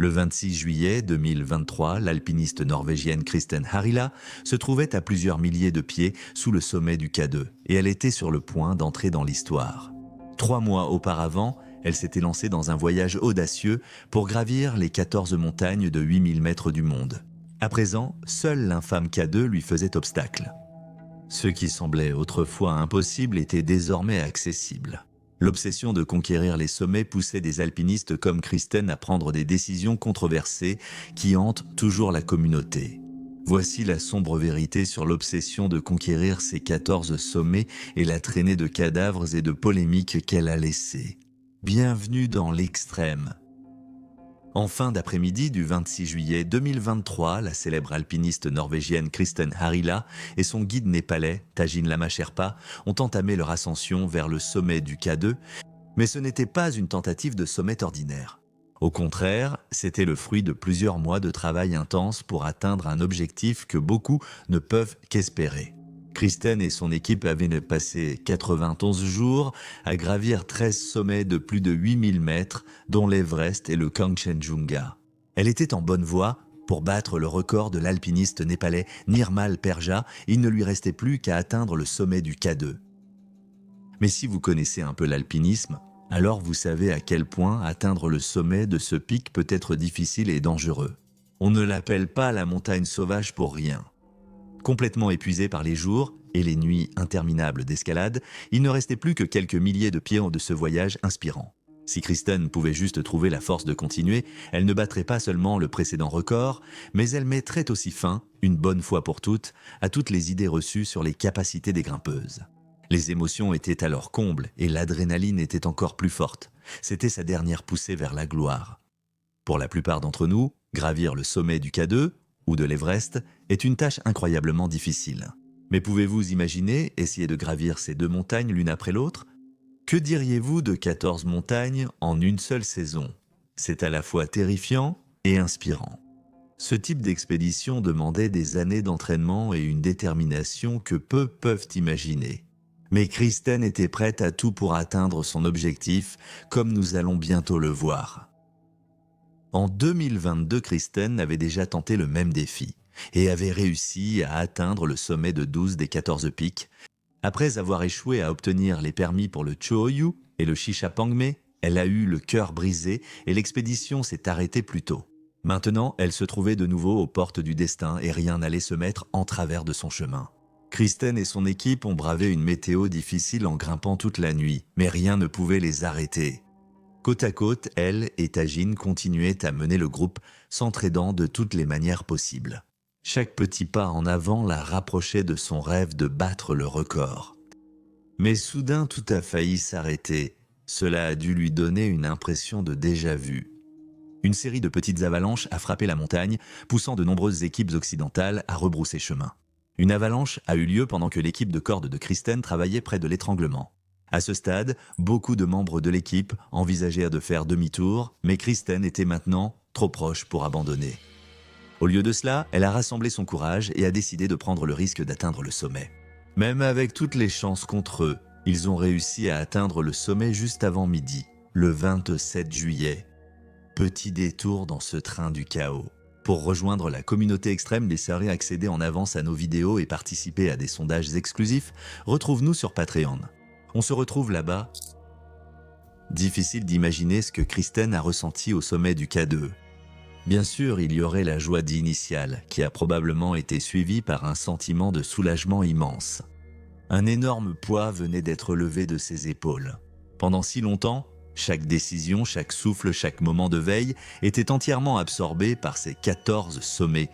Le 26 juillet 2023, l'alpiniste norvégienne Kristen Harila se trouvait à plusieurs milliers de pieds sous le sommet du K2 et elle était sur le point d'entrer dans l'histoire. 3 mois auparavant, elle s'était lancée dans un voyage audacieux pour gravir les 14 montagnes de 8000 mètres du monde. À présent, seul l'infâme K2 lui faisait obstacle. Ce qui semblait autrefois impossible était désormais accessible. L'obsession de conquérir les sommets poussait des alpinistes comme Kristen à prendre des décisions controversées qui hantent toujours la communauté. Voici la sombre vérité sur l'obsession de conquérir ces 14 sommets et la traînée de cadavres et de polémiques qu'elle a laissée. Bienvenue dans l'extrême. En fin d'après-midi du 26 juillet 2023, la célèbre alpiniste norvégienne Kristen Harila et son guide népalais, Tajin Lama Sherpa, ont entamé leur ascension vers le sommet du K2, mais ce n'était pas une tentative de sommet ordinaire. Au contraire, c'était le fruit de plusieurs mois de travail intense pour atteindre un objectif que beaucoup ne peuvent qu'espérer. Kristen et son équipe avaient passé 91 jours à gravir 13 sommets de plus de 8000 mètres, dont l'Everest et le Kangchenjunga. Elle était en bonne voie pour battre le record de l'alpiniste népalais Nirmal Perja. Il ne lui restait plus qu'à atteindre le sommet du K2. Mais si vous connaissez un peu l'alpinisme, alors vous savez à quel point atteindre le sommet de ce pic peut être difficile et dangereux. On ne l'appelle pas la montagne sauvage pour rien. Complètement épuisé par les jours et les nuits interminables d'escalade, il ne restait plus que quelques milliers de pieds de ce voyage inspirant. Si Kristen pouvait juste trouver la force de continuer, elle ne battrait pas seulement le précédent record, mais elle mettrait aussi fin, une bonne fois pour toutes, à toutes les idées reçues sur les capacités des grimpeuses. Les émotions étaient à leur comble et l'adrénaline était encore plus forte. C'était sa dernière poussée vers la gloire. Pour la plupart d'entre nous, gravir le sommet du K2 ou de l'Everest est une tâche incroyablement difficile. Mais pouvez-vous imaginer essayer de gravir ces deux montagnes l'une après l'autre? Que diriez-vous de 14 montagnes en une seule saison? C'est à la fois terrifiant et inspirant. Ce type d'expédition demandait des années d'entraînement et une détermination que peu peuvent imaginer. Mais Kristen était prête à tout pour atteindre son objectif, comme nous allons bientôt le voir. En 2022, Kristen avait déjà tenté le même défi et avait réussi à atteindre le sommet de 12 des 14 pics. Après avoir échoué à obtenir les permis pour le Cho-Oyu et le Shishapangme, elle a eu le cœur brisé et l'expédition s'est arrêtée plus tôt. Maintenant, elle se trouvait de nouveau aux portes du destin et rien n'allait se mettre en travers de son chemin. Kristen et son équipe ont bravé une météo difficile en grimpant toute la nuit, mais rien ne pouvait les arrêter. Côte à côte, elle et Tajin continuaient à mener le groupe, s'entraidant de toutes les manières possibles. Chaque petit pas en avant la rapprochait de son rêve de battre le record. Mais soudain, tout a failli s'arrêter. Cela a dû lui donner une impression de déjà-vu. Une série de petites avalanches a frappé la montagne, poussant de nombreuses équipes occidentales à rebrousser chemin. Une avalanche a eu lieu pendant que l'équipe de corde de Kristen travaillait près de l'étranglement. À ce stade, beaucoup de membres de l'équipe envisagèrent de faire demi-tour, mais Kristen était maintenant trop proche pour abandonner. Au lieu de cela, elle a rassemblé son courage et a décidé de prendre le risque d'atteindre le sommet. Même avec toutes les chances contre eux, ils ont réussi à atteindre le sommet juste avant midi, le 27 juillet. Petit détour dans ce train du chaos. Pour rejoindre la communauté extrême, laissez accéder en avance à nos vidéos et participer à des sondages exclusifs, retrouve-nous sur Patreon. On se retrouve là-bas. Difficile d'imaginer ce que Kristen a ressenti au sommet du K2. Bien sûr, il y aurait la joie d'initiale, qui a probablement été suivie par un sentiment de soulagement immense. Un énorme poids venait d'être levé de ses épaules. Pendant si longtemps, chaque décision, chaque souffle, chaque moment de veille était entièrement absorbé par ces 14 sommets.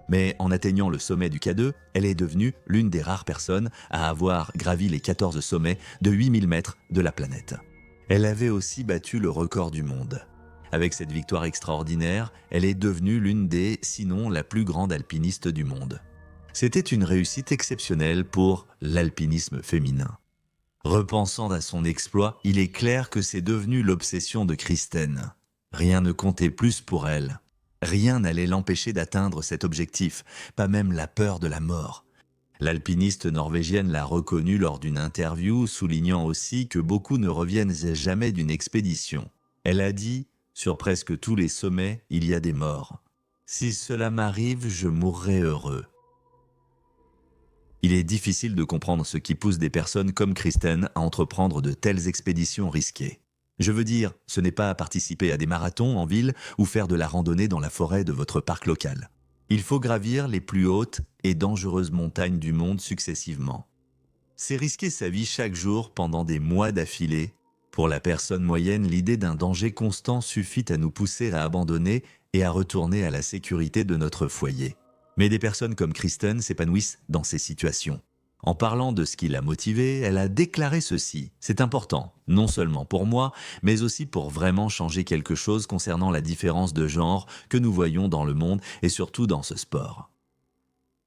Mais en atteignant le sommet du K2, elle est devenue l'une des rares personnes à avoir gravi les 14 sommets de 8000 mètres de la planète. Elle avait aussi battu le record du monde. Avec cette victoire extraordinaire, elle est devenue l'une des, sinon la plus grande alpiniste du monde. C'était une réussite exceptionnelle pour l'alpinisme féminin. Repensant à son exploit, il est clair que c'est devenu l'obsession de Kristen. Rien ne comptait plus pour elle. Rien n'allait l'empêcher d'atteindre cet objectif, pas même la peur de la mort. L'alpiniste norvégienne l'a reconnu lors d'une interview, soulignant aussi que beaucoup ne reviennent jamais d'une expédition. Elle a dit Sur presque tous les sommets, il y a des morts. Si cela m'arrive, je mourrai heureux. Il est difficile de comprendre ce qui pousse des personnes comme Kristen à entreprendre de telles expéditions risquées. Je veux dire, ce n'est pas à participer à des marathons en ville ou faire de la randonnée dans la forêt de votre parc local. Il faut gravir les plus hautes et dangereuses montagnes du monde successivement. C'est risquer sa vie chaque jour pendant des mois d'affilée. Pour la personne moyenne, l'idée d'un danger constant suffit à nous pousser à abandonner et à retourner à la sécurité de notre foyer. Mais des personnes comme Kristen s'épanouissent dans ces situations. En parlant de ce qui l'a motivée, elle a déclaré ceci. C'est important, non seulement pour moi, mais aussi pour vraiment changer quelque chose concernant la différence de genre que nous voyons dans le monde et surtout dans ce sport.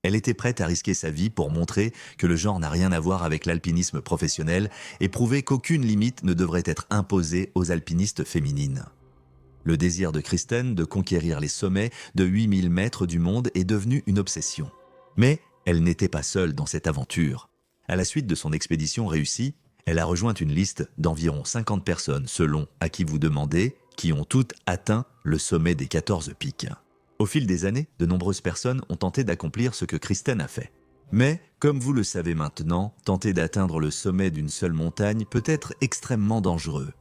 Elle était prête à risquer sa vie pour montrer que le genre n'a rien à voir avec l'alpinisme professionnel et prouver qu'aucune limite ne devrait être imposée aux alpinistes féminines. Le désir de Kristen de conquérir les sommets de 8000 mètres du monde est devenu une obsession. Mais elle n'était pas seule dans cette aventure. À la suite de son expédition réussie, elle a rejoint une liste d'environ 50 personnes, selon à qui vous demandez, qui ont toutes atteint le sommet des 14 pics. Au fil des années, de nombreuses personnes ont tenté d'accomplir ce que Kristen a fait. Mais, comme vous le savez maintenant, tenter d'atteindre le sommet d'une seule montagne peut être extrêmement dangereux.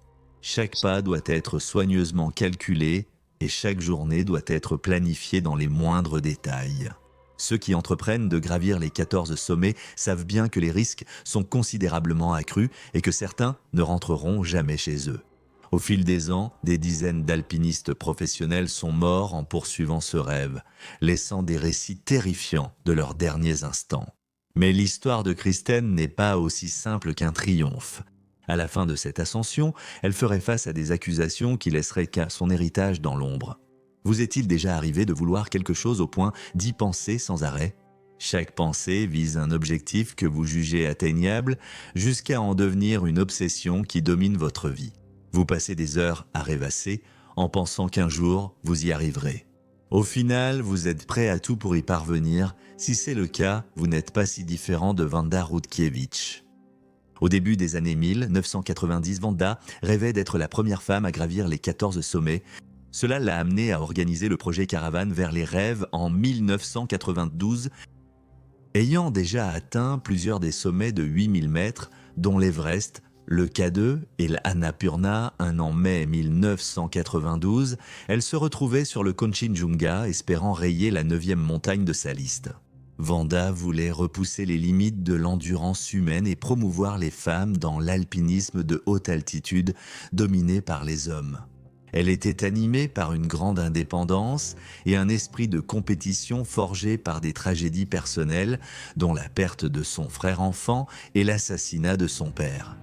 Chaque pas doit être soigneusement calculé et chaque journée doit être planifiée dans les moindres détails. Ceux qui entreprennent de gravir les 14 sommets savent bien que les risques sont considérablement accrus et que certains ne rentreront jamais chez eux. Au fil des ans, des dizaines d'alpinistes professionnels sont morts en poursuivant ce rêve, laissant des récits terrifiants de leurs derniers instants. Mais l'histoire de Kristen n'est pas aussi simple qu'un triomphe. À la fin de cette ascension, elle ferait face à des accusations qui laisseraient son héritage dans l'ombre. Vous est-il déjà arrivé de vouloir quelque chose au point d'y penser sans arrêt ? Chaque pensée vise un objectif que vous jugez atteignable jusqu'à en devenir une obsession qui domine votre vie. Vous passez des heures à rêvasser en pensant qu'un jour, vous y arriverez. Au final, vous êtes prêt à tout pour y parvenir. Si c'est le cas, vous n'êtes pas si différent de Wanda Rutkiewicz. Au début des années 1990, Wanda rêvait d'être la première femme à gravir les 14 sommets. Cela l'a amenée à organiser le projet Caravane vers les rêves en 1992. Ayant déjà atteint plusieurs des sommets de 8000 mètres, dont l'Everest, le K2 et l'Annapurna, en mai 1992, elle se retrouvait sur le Kanchenjunga espérant rayer la 9e montagne de sa liste. Wanda voulait repousser les limites de l'endurance humaine et promouvoir les femmes dans l'alpinisme de haute altitude dominé par les hommes. Elle était animée par une grande indépendance et un esprit de compétition forgé par des tragédies personnelles, dont la perte de son frère enfant et l'assassinat de son père.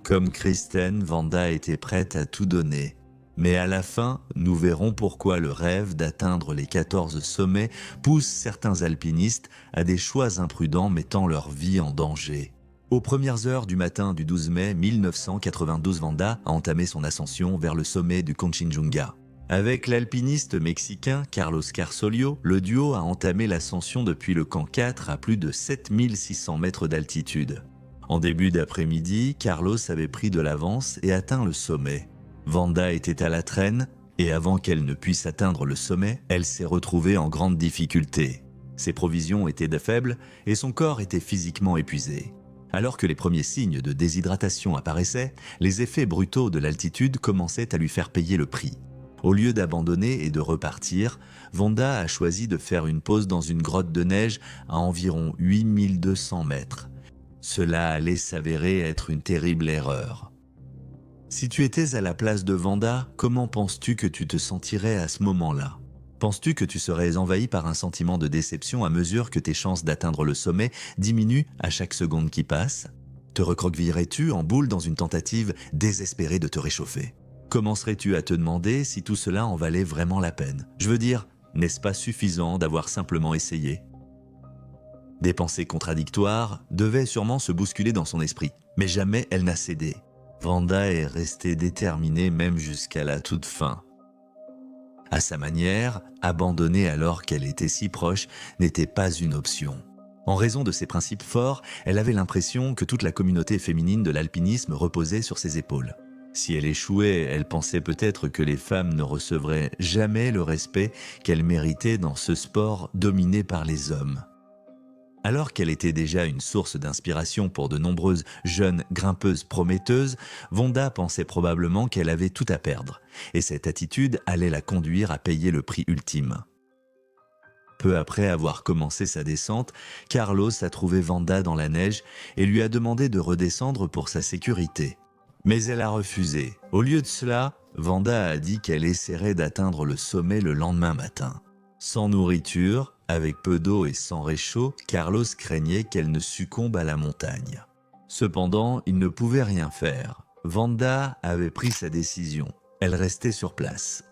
Comme Kristen, Wanda était prête à tout donner. Mais à la fin, nous verrons pourquoi le rêve d'atteindre les 14 sommets pousse certains alpinistes à des choix imprudents mettant leur vie en danger. Aux premières heures du matin du 12 mai 1992, Wanda a entamé son ascension vers le sommet du Kanchenjunga. Avec l'alpiniste mexicain Carlos Carsolio, le duo a entamé l'ascension depuis le camp 4 à plus de 7600 mètres d'altitude. En début d'après-midi, Carlos avait pris de l'avance et atteint le sommet. Wanda était à la traîne et avant qu'elle ne puisse atteindre le sommet, elle s'est retrouvée en grande difficulté. Ses provisions étaient faibles et son corps était physiquement épuisé. Alors que les premiers signes de déshydratation apparaissaient, les effets brutaux de l'altitude commençaient à lui faire payer le prix. Au lieu d'abandonner et de repartir, Wanda a choisi de faire une pause dans une grotte de neige à environ 8200 mètres. Cela allait s'avérer être une terrible erreur. Si tu étais à la place de Wanda, comment penses-tu que tu te sentirais à ce moment-là ? Penses-tu que tu serais envahi par un sentiment de déception à mesure que tes chances d'atteindre le sommet diminuent à chaque seconde qui passe ? Te recroquevillerais-tu en boule dans une tentative désespérée de te réchauffer ? Commencerais-tu à te demander si tout cela en valait vraiment la peine ? Je veux dire, n'est-ce pas suffisant d'avoir simplement essayé ? Des pensées contradictoires devaient sûrement se bousculer dans son esprit, mais jamais elle n'a cédé. Wanda est restée déterminée même jusqu'à la toute fin. À sa manière, abandonner alors qu'elle était si proche n'était pas une option. En raison de ses principes forts, elle avait l'impression que toute la communauté féminine de l'alpinisme reposait sur ses épaules. Si elle échouait, elle pensait peut-être que les femmes ne recevraient jamais le respect qu'elles méritaient dans ce sport dominé par les hommes. Alors qu'elle était déjà une source d'inspiration pour de nombreuses jeunes grimpeuses prometteuses, Vonda pensait probablement qu'elle avait tout à perdre, et cette attitude allait la conduire à payer le prix ultime. Peu après avoir commencé sa descente, Carlos a trouvé Vanda dans la neige et lui a demandé de redescendre pour sa sécurité. Mais elle a refusé. Au lieu de cela, Vanda a dit qu'elle essaierait d'atteindre le sommet le lendemain matin. Sans nourriture, avec peu d'eau et sans réchaud, Carlos craignait qu'elle ne succombe à la montagne. Cependant, il ne pouvait rien faire. Vanda avait pris sa décision. Elle restait sur place.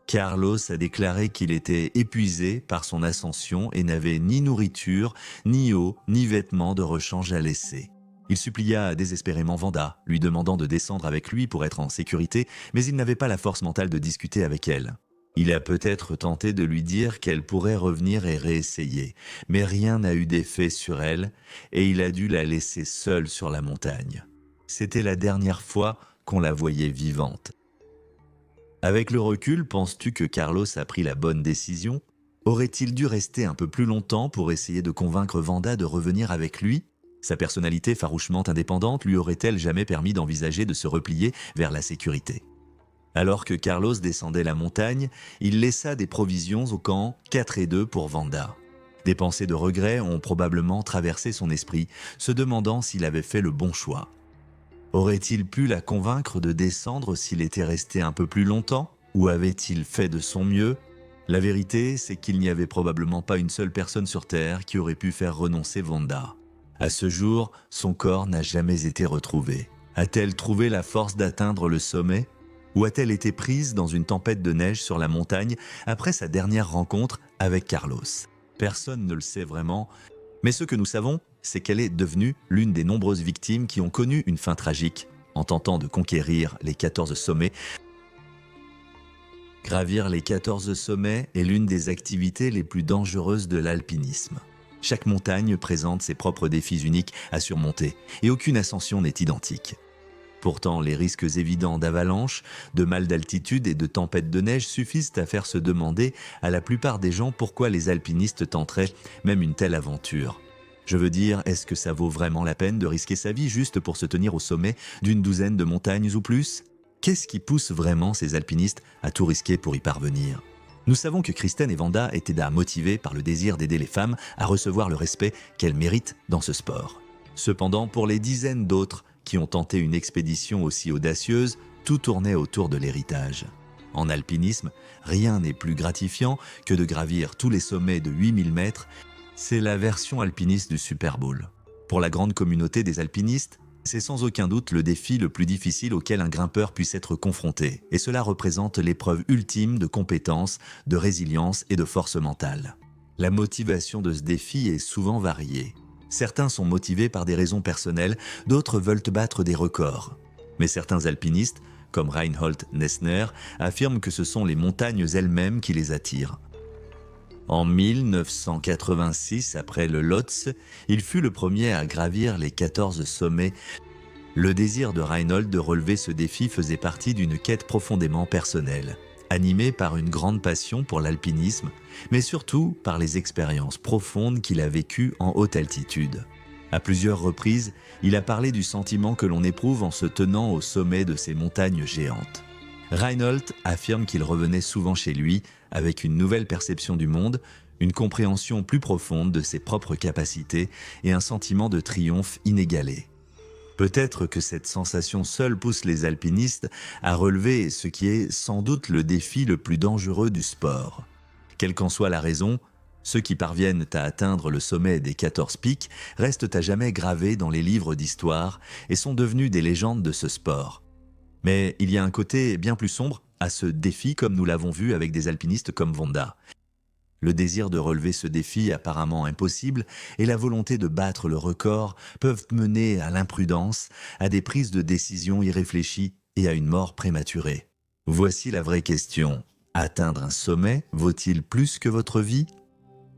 Carlos a déclaré qu'il était épuisé par son ascension et n'avait ni nourriture, ni eau, ni vêtements de rechange à laisser. Il supplia désespérément Vanda, lui demandant de descendre avec lui pour être en sécurité, mais il n'avait pas la force mentale de discuter avec elle. Il a peut-être tenté de lui dire qu'elle pourrait revenir et réessayer, mais rien n'a eu d'effet sur elle et il a dû la laisser seule sur la montagne. C'était la dernière fois qu'on la voyait vivante. Avec le recul, penses-tu que Carlos a pris la bonne décision? Aurait-il dû rester un peu plus longtemps pour essayer de convaincre Vanda de revenir avec lui? Sa personnalité farouchement indépendante lui aurait-elle jamais permis d'envisager de se replier vers la sécurité? Alors que Carlos descendait la montagne, il laissa des provisions au camp 4 et 2 pour Vanda. Des pensées de regret ont probablement traversé son esprit, se demandant s'il avait fait le bon choix. Aurait-il pu la convaincre de descendre s'il était resté un peu plus longtemps? Ou avait-il fait de son mieux? La vérité, c'est qu'il n'y avait probablement pas une seule personne sur Terre qui aurait pu faire renoncer Vanda. À ce jour, son corps n'a jamais été retrouvé. A-t-elle trouvé la force d'atteindre le sommet? Ou a-t-elle été prise dans une tempête de neige sur la montagne après sa dernière rencontre avec Carlos? Personne ne le sait vraiment, mais ce que nous savons, c'est qu'elle est devenue l'une des nombreuses victimes qui ont connu une fin tragique en tentant de conquérir les 14 sommets. Gravir les 14 sommets est l'une des activités les plus dangereuses de l'alpinisme. Chaque montagne présente ses propres défis uniques à surmonter et aucune ascension n'est identique. Pourtant, les risques évidents d'avalanche, de mal d'altitude et de tempêtes de neige suffisent à faire se demander à la plupart des gens pourquoi les alpinistes tenteraient même une telle aventure. Je veux dire, est-ce que ça vaut vraiment la peine de risquer sa vie juste pour se tenir au sommet d'une douzaine de montagnes ou plus? Qu'est-ce qui pousse vraiment ces alpinistes à tout risquer pour y parvenir? Nous savons que Kristen et Vanda étaient motivées par le désir d'aider les femmes à recevoir le respect qu'elles méritent dans ce sport. Cependant, pour les dizaines d'autres qui ont tenté une expédition aussi audacieuse, tout tournait autour de l'héritage. En alpinisme, rien n'est plus gratifiant que de gravir tous les sommets de 8000 mètres. C'est la version alpiniste du Super Bowl. Pour la grande communauté des alpinistes, c'est sans aucun doute le défi le plus difficile auquel un grimpeur puisse être confronté, et cela représente l'épreuve ultime de compétence, de résilience et de force mentale. La motivation de ce défi est souvent variée. Certains sont motivés par des raisons personnelles, d'autres veulent battre des records. Mais certains alpinistes, comme Reinhold Messner, affirment que ce sont les montagnes elles-mêmes qui les attirent. En 1986, après le Lhotse, il fut le premier à gravir les 14 sommets. Le désir de Reinhold de relever ce défi faisait partie d'une quête profondément personnelle, animée par une grande passion pour l'alpinisme, mais surtout par les expériences profondes qu'il a vécues en haute altitude. À plusieurs reprises, il a parlé du sentiment que l'on éprouve en se tenant au sommet de ces montagnes géantes. Reinhold affirme qu'il revenait souvent chez lui avec une nouvelle perception du monde, une compréhension plus profonde de ses propres capacités et un sentiment de triomphe inégalé. Peut-être que cette sensation seule pousse les alpinistes à relever ce qui est sans doute le défi le plus dangereux du sport. Quelle qu'en soit la raison, ceux qui parviennent à atteindre le sommet des 14 pics restent à jamais gravés dans les livres d'histoire et sont devenus des légendes de ce sport. Mais il y a un côté bien plus sombre à ce défi, comme nous l'avons vu avec des alpinistes comme Vanda. Le désir de relever ce défi apparemment impossible et la volonté de battre le record peuvent mener à l'imprudence, à des prises de décision irréfléchies et à une mort prématurée. Voici la vraie question. Atteindre un sommet vaut-il plus que votre vie?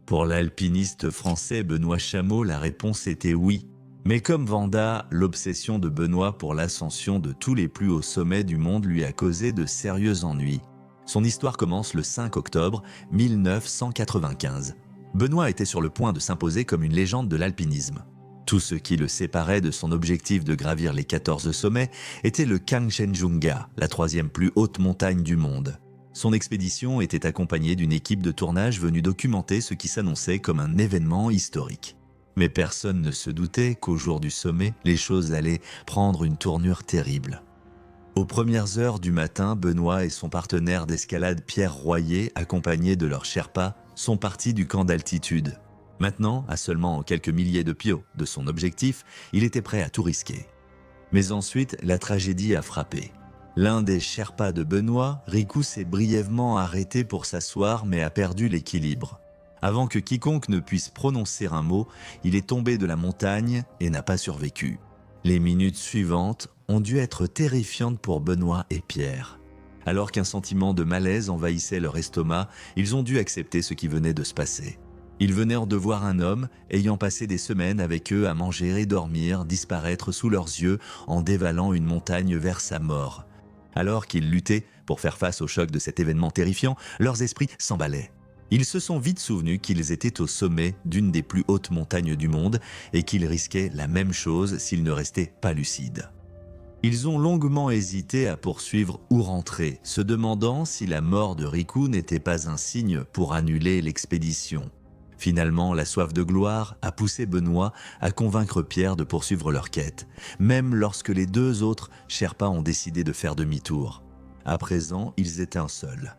Pour l'alpiniste français Benoît Chameau, la réponse était oui. Mais comme Vanda, l'obsession de Benoît pour l'ascension de tous les plus hauts sommets du monde lui a causé de sérieux ennuis. Son histoire commence le 5 octobre 1995. Benoît était sur le point de s'imposer comme une légende de l'alpinisme. Tout ce qui le séparait de son objectif de gravir les 14 sommets était le Kangchenjunga, la troisième plus haute montagne du monde. Son expédition était accompagnée d'une équipe de tournage venue documenter ce qui s'annonçait comme un événement historique. Mais personne ne se doutait qu'au jour du sommet, les choses allaient prendre une tournure terrible. Aux premières heures du matin, Benoît et son partenaire d'escalade Pierre Royer, accompagnés de leur Sherpa, sont partis du camp d'altitude. Maintenant, à seulement quelques milliers de pieds de son objectif, il était prêt à tout risquer. Mais ensuite, la tragédie a frappé. L'un des Sherpas de Benoît, Riku, s'est brièvement arrêté pour s'asseoir mais a perdu l'équilibre. Avant que quiconque ne puisse prononcer un mot, il est tombé de la montagne et n'a pas survécu. Les minutes suivantes ont dû être terrifiantes pour Benoît et Pierre. Alors qu'un sentiment de malaise envahissait leur estomac, ils ont dû accepter ce qui venait de se passer. Ils venaient de voir un homme, ayant passé des semaines avec eux à manger et dormir, disparaître sous leurs yeux en dévalant une montagne vers sa mort. Alors qu'ils luttaient pour faire face au choc de cet événement terrifiant, leurs esprits s'emballaient. Ils se sont vite souvenus qu'ils étaient au sommet d'une des plus hautes montagnes du monde et qu'ils risquaient la même chose s'ils ne restaient pas lucides. Ils ont longuement hésité à poursuivre ou rentrer, se demandant si la mort de Riku n'était pas un signe pour annuler l'expédition. Finalement, la soif de gloire a poussé Benoît à convaincre Pierre de poursuivre leur quête, même lorsque les deux autres Sherpas ont décidé de faire demi-tour. À présent, ils étaient un seul.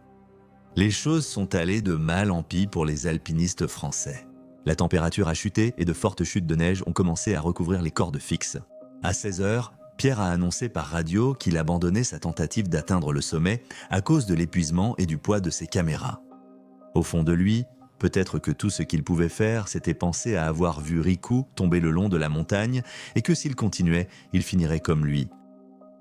Les choses sont allées de mal en pis pour les alpinistes français. La température a chuté et de fortes chutes de neige ont commencé à recouvrir les cordes fixes. À 16 heures, Pierre a annoncé par radio qu'il abandonnait sa tentative d'atteindre le sommet à cause de l'épuisement et du poids de ses caméras. Au fond de lui, peut-être que tout ce qu'il pouvait faire, c'était penser à avoir vu Riku tomber le long de la montagne et que s'il continuait, il finirait comme lui.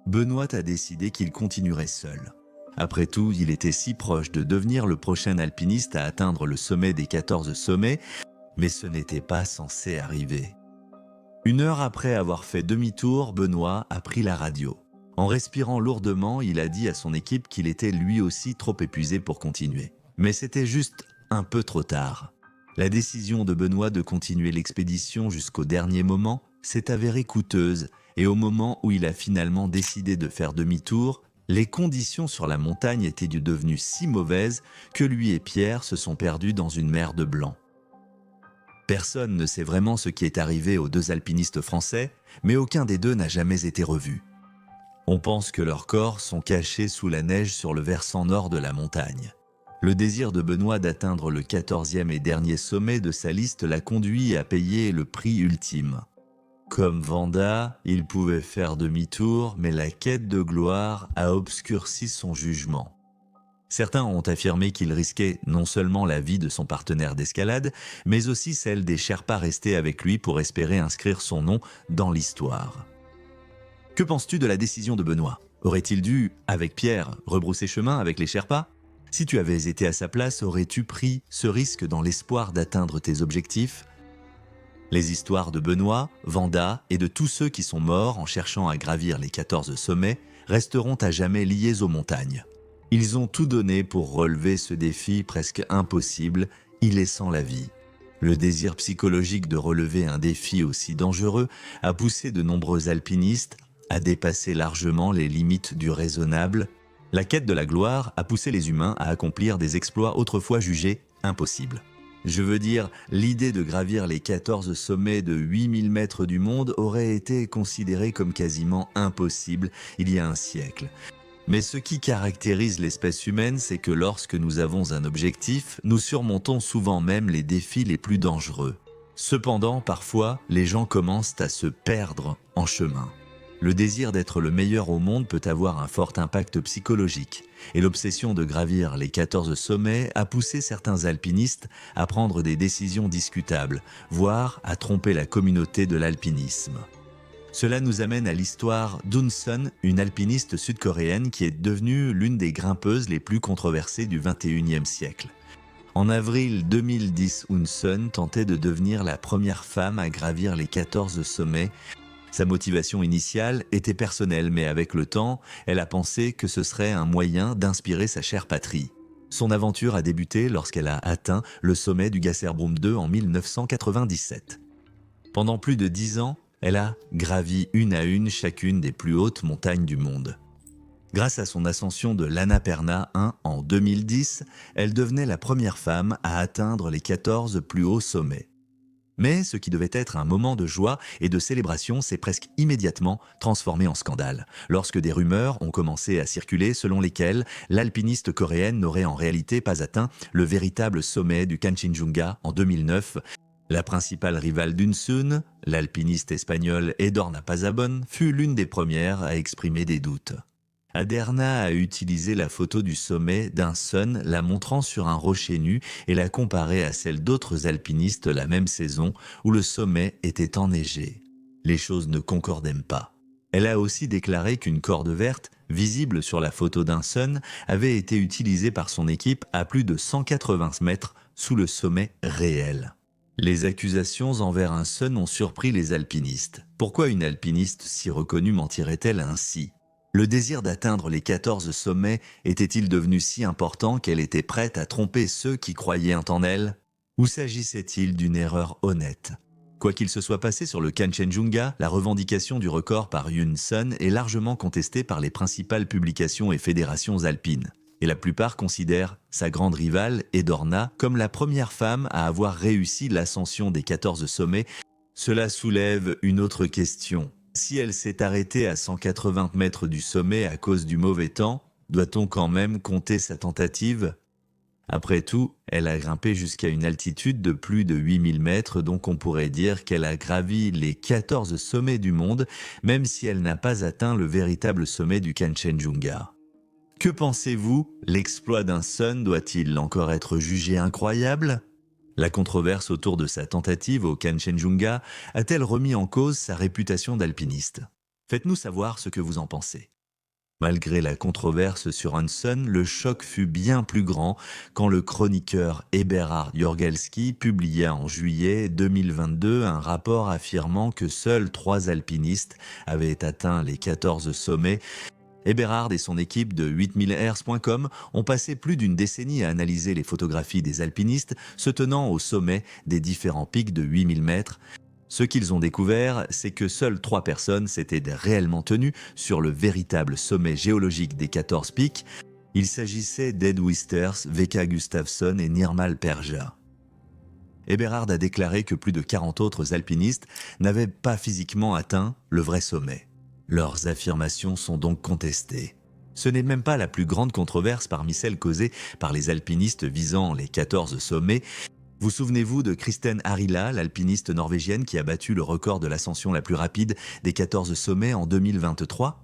Benoît a décidé qu'il continuerait seul. Après tout, il était si proche de devenir le prochain alpiniste à atteindre le sommet des 14 sommets, mais ce n'était pas censé arriver. 1 heure après avoir fait demi-tour, Benoît a pris la radio. En respirant lourdement, il a dit à son équipe qu'il était lui aussi trop épuisé pour continuer. Mais c'était juste un peu trop tard. La décision de Benoît de continuer l'expédition jusqu'au dernier moment s'est avérée coûteuse et au moment où il a finalement décidé de faire demi-tour, les conditions sur la montagne étaient devenues si mauvaises que lui et Pierre se sont perdus dans une mer de blanc. Personne ne sait vraiment ce qui est arrivé aux deux alpinistes français, mais aucun des deux n'a jamais été revu. On pense que leurs corps sont cachés sous la neige sur le versant nord de la montagne. Le désir de Benoît d'atteindre le 14e et dernier sommet de sa liste l'a conduit à payer le prix ultime. Comme Vanda, il pouvait faire demi-tour, mais la quête de gloire a obscurci son jugement. Certains ont affirmé qu'il risquait non seulement la vie de son partenaire d'escalade, mais aussi celle des Sherpas restés avec lui pour espérer inscrire son nom dans l'histoire. Que penses-tu de la décision de Benoît ? Aurait-il dû, avec Pierre, rebrousser chemin avec les Sherpas ? Si tu avais été à sa place, aurais-tu pris ce risque dans l'espoir d'atteindre tes objectifs ? Les histoires de Benoît, Vanda et de tous ceux qui sont morts en cherchant à gravir les 14 sommets resteront à jamais liés aux montagnes. Ils ont tout donné pour relever ce défi presque impossible, y laissant la vie. Le désir psychologique de relever un défi aussi dangereux a poussé de nombreux alpinistes à dépasser largement les limites du raisonnable. La quête de la gloire a poussé les humains à accomplir des exploits autrefois jugés impossibles. Je veux dire, l'idée de gravir les 14 sommets de 8000 mètres du monde aurait été considérée comme quasiment impossible il y a un siècle. Mais ce qui caractérise l'espèce humaine, c'est que lorsque nous avons un objectif, nous surmontons souvent même les défis les plus dangereux. Cependant, parfois, les gens commencent à se perdre en chemin. Le désir d'être le meilleur au monde peut avoir un fort impact psychologique, et l'obsession de gravir les 14 sommets a poussé certains alpinistes à prendre des décisions discutables, voire à tromper la communauté de l'alpinisme. Cela nous amène à l'histoire d'Eun-Sun, une alpiniste sud-coréenne qui est devenue l'une des grimpeuses les plus controversées du XXIe siècle. En avril 2010, Hudson tentait de devenir la première femme à gravir les 14 sommets. Sa motivation initiale était personnelle, mais avec le temps, elle a pensé que ce serait un moyen d'inspirer sa chère patrie. Son aventure a débuté lorsqu'elle a atteint le sommet du Gasserbrum II en 1997. Pendant plus de 10 ans, elle a gravi une à une chacune des plus hautes montagnes du monde. Grâce à son ascension de l'Annapurna 1 en 2010, elle devenait la première femme à atteindre les 14 plus hauts sommets. Mais ce qui devait être un moment de joie et de célébration s'est presque immédiatement transformé en scandale, lorsque des rumeurs ont commencé à circuler selon lesquelles l'alpiniste coréenne n'aurait en réalité pas atteint le véritable sommet du Kanchenjunga en 2009. La principale rivale d'Hudson, l'alpiniste espagnole Edorna Pazabón, fut l'une des premières à exprimer des doutes. Aderna a utilisé la photo du sommet d'Hudson, la montrant sur un rocher nu et la comparée à celle d'autres alpinistes la même saison où le sommet était enneigé. Les choses ne concordaient pas. Elle a aussi déclaré qu'une corde verte, visible sur la photo d'Hudson, avait été utilisée par son équipe à plus de 180 mètres sous le sommet réel. Les accusations envers Hudson ont surpris les alpinistes. Pourquoi une alpiniste si reconnue mentirait-elle ainsi ? Le désir d'atteindre les 14 sommets était-il devenu si important qu'elle était prête à tromper ceux qui croyaient en elle? Ou s'agissait-il d'une erreur honnête? Quoi qu'il se soit passé sur le Kanchenjunga, la revendication du record par Hudson est largement contestée par les principales publications et fédérations alpines. Et la plupart considèrent sa grande rivale, Edorna, comme la première femme à avoir réussi l'ascension des 14 sommets. Cela soulève une autre question. Si elle s'est arrêtée à 180 mètres du sommet à cause du mauvais temps, doit-on quand même compter sa tentative? Après tout, elle a grimpé jusqu'à une altitude de plus de 8000 mètres, donc on pourrait dire qu'elle a gravi les 14 sommets du monde, même si elle n'a pas atteint le véritable sommet du Kanchenjunga. Que pensez-vous? L'exploit d'Hudson doit-il encore être jugé incroyable? La controverse autour de sa tentative au Kanchenjunga a-t-elle remis en cause sa réputation d'alpiniste? Faites-nous savoir ce que vous en pensez. Malgré la controverse sur Hudson, le choc fut bien plus grand quand le chroniqueur Eberhard Jorgelski publia en juillet 2022 un rapport affirmant que seuls 3 alpinistes avaient atteint les 14 sommets. Eberhard et son équipe de 8000ers.com ont passé plus d'une décennie à analyser les photographies des alpinistes se tenant au sommet des différents pics de 8000 mètres. Ce qu'ils ont découvert, c'est que seules 3 personnes s'étaient réellement tenues sur le véritable sommet géologique des 14 pics. Il s'agissait d'Ed Wisters, Veka Gustafsson et Nirmal Perja. Eberhard a déclaré que plus de 40 autres alpinistes n'avaient pas physiquement atteint le vrai sommet. Leurs affirmations sont donc contestées. Ce n'est même pas la plus grande controverse parmi celles causées par les alpinistes visant les 14 sommets. Vous souvenez-vous de Kristen Harila, l'alpiniste norvégienne qui a battu le record de l'ascension la plus rapide des 14 sommets en 2023 ?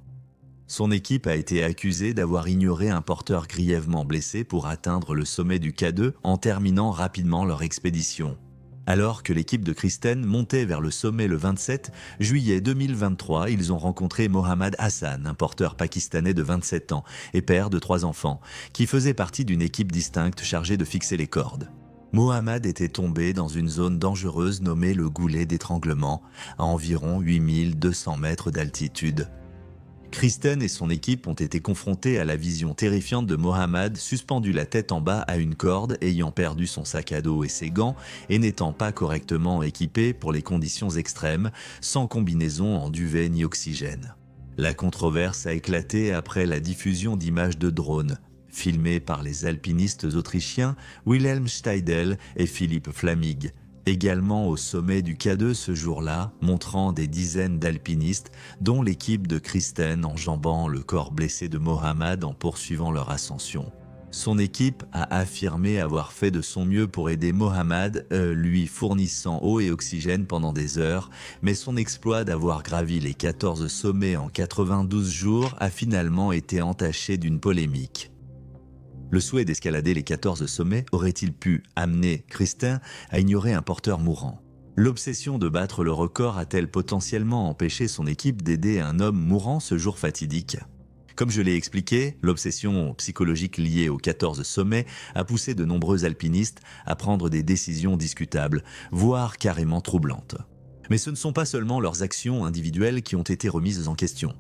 Son équipe a été accusée d'avoir ignoré un porteur grièvement blessé pour atteindre le sommet du K2 en terminant rapidement leur expédition. Alors que l'équipe de Kristen montait vers le sommet le 27 juillet 2023, ils ont rencontré Mohammad Hassan, un porteur pakistanais de 27 ans et père de 3 enfants, qui faisait partie d'une équipe distincte chargée de fixer les cordes. Mohammad était tombé dans une zone dangereuse nommée le goulet d'étranglement, à environ 8200 mètres d'altitude. Kristen et son équipe ont été confrontés à la vision terrifiante de Mohammad suspendu la tête en bas à une corde, ayant perdu son sac à dos et ses gants et n'étant pas correctement équipé pour les conditions extrêmes, sans combinaison en duvet ni oxygène. La controverse a éclaté après la diffusion d'images de drones, filmées par les alpinistes autrichiens Wilhelm Steidl et Philipp Flamig, également au sommet du K2 ce jour-là, montrant des dizaines d'alpinistes, dont l'équipe de Kristen enjambant le corps blessé de Mohammad en poursuivant leur ascension. Son équipe a affirmé avoir fait de son mieux pour aider Mohammad, lui fournissant eau et oxygène pendant des heures, mais son exploit d'avoir gravi les 14 sommets en 92 jours a finalement été entaché d'une polémique. Le souhait d'escalader les 14 sommets aurait-il pu amener Kristen à ignorer un porteur mourant? L'obsession de battre le record a-t-elle potentiellement empêché son équipe d'aider un homme mourant ce jour fatidique? Comme je l'ai expliqué, l'obsession psychologique liée aux 14 sommets a poussé de nombreux alpinistes à prendre des décisions discutables, voire carrément troublantes. Mais ce ne sont pas seulement leurs actions individuelles qui ont été remises en question.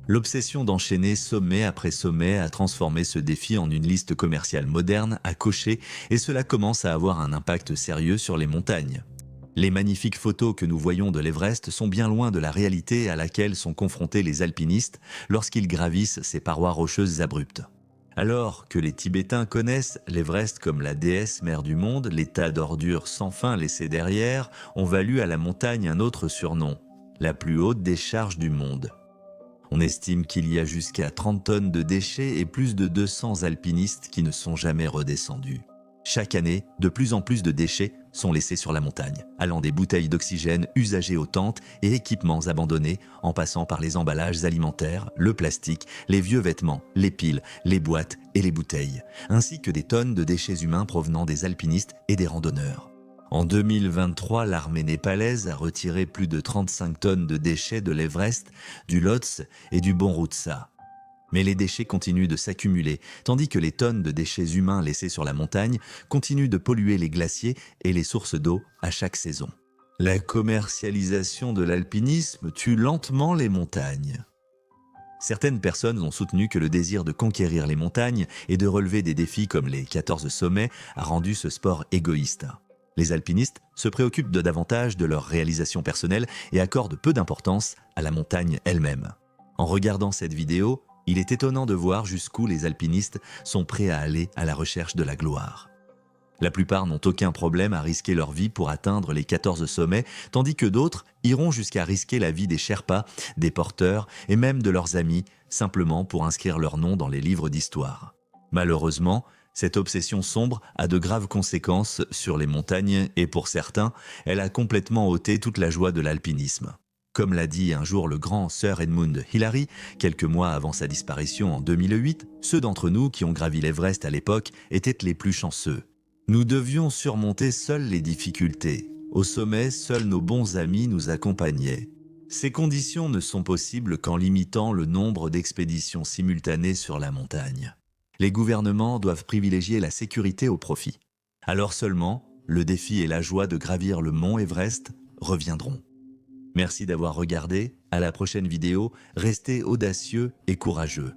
L'obsession d'enchaîner sommet après sommet a transformé ce défi en une liste commerciale moderne à cocher, et cela commence à avoir un impact sérieux sur les montagnes. Les magnifiques photos que nous voyons de l'Everest sont bien loin de la réalité à laquelle sont confrontés les alpinistes lorsqu'ils gravissent ces parois rocheuses abruptes. Alors que les Tibétains connaissent l'Everest comme la déesse mère du monde, les tas d'ordures sans fin laissés derrière ont valu à la montagne un autre surnom, la plus haute décharge du monde. On estime qu'il y a jusqu'à 30 tonnes de déchets et plus de 200 alpinistes qui ne sont jamais redescendus. Chaque année, de plus en plus de déchets sont laissés sur la montagne, allant des bouteilles d'oxygène usagées aux tentes et équipements abandonnés, en passant par les emballages alimentaires, le plastique, les vieux vêtements, les piles, les boîtes et les bouteilles, ainsi que des tonnes de déchets humains provenant des alpinistes et des randonneurs. En 2023, l'armée népalaise a retiré plus de 35 tonnes de déchets de l'Everest, du Lhotse et du Bonrutsa. Mais les déchets continuent de s'accumuler, tandis que les tonnes de déchets humains laissés sur la montagne continuent de polluer les glaciers et les sources d'eau à chaque saison. La commercialisation de l'alpinisme tue lentement les montagnes. Certaines personnes ont soutenu que le désir de conquérir les montagnes et de relever des défis comme les 14 sommets a rendu ce sport égoïste. Les alpinistes se préoccupent davantage de leur réalisation personnelle et accordent peu d'importance à la montagne elle-même. En regardant cette vidéo, il est étonnant de voir jusqu'où les alpinistes sont prêts à aller à la recherche de la gloire. La plupart n'ont aucun problème à risquer leur vie pour atteindre les 14 sommets, tandis que d'autres iront jusqu'à risquer la vie des Sherpas, des porteurs et même de leurs amis, simplement pour inscrire leur nom dans les livres d'histoire. Malheureusement, cette obsession sombre a de graves conséquences sur les montagnes et pour certains, elle a complètement ôté toute la joie de l'alpinisme. Comme l'a dit un jour le grand Sir Edmund Hillary, quelques mois avant sa disparition en 2008, ceux d'entre nous qui ont gravi l'Everest à l'époque étaient les plus chanceux. Nous devions surmonter seuls les difficultés. Au sommet, seuls nos bons amis nous accompagnaient. Ces conditions ne sont possibles qu'en limitant le nombre d'expéditions simultanées sur la montagne. Les gouvernements doivent privilégier la sécurité au profit. Alors seulement, le défi et la joie de gravir le mont Everest reviendront. Merci d'avoir regardé. À la prochaine vidéo, restez audacieux et courageux.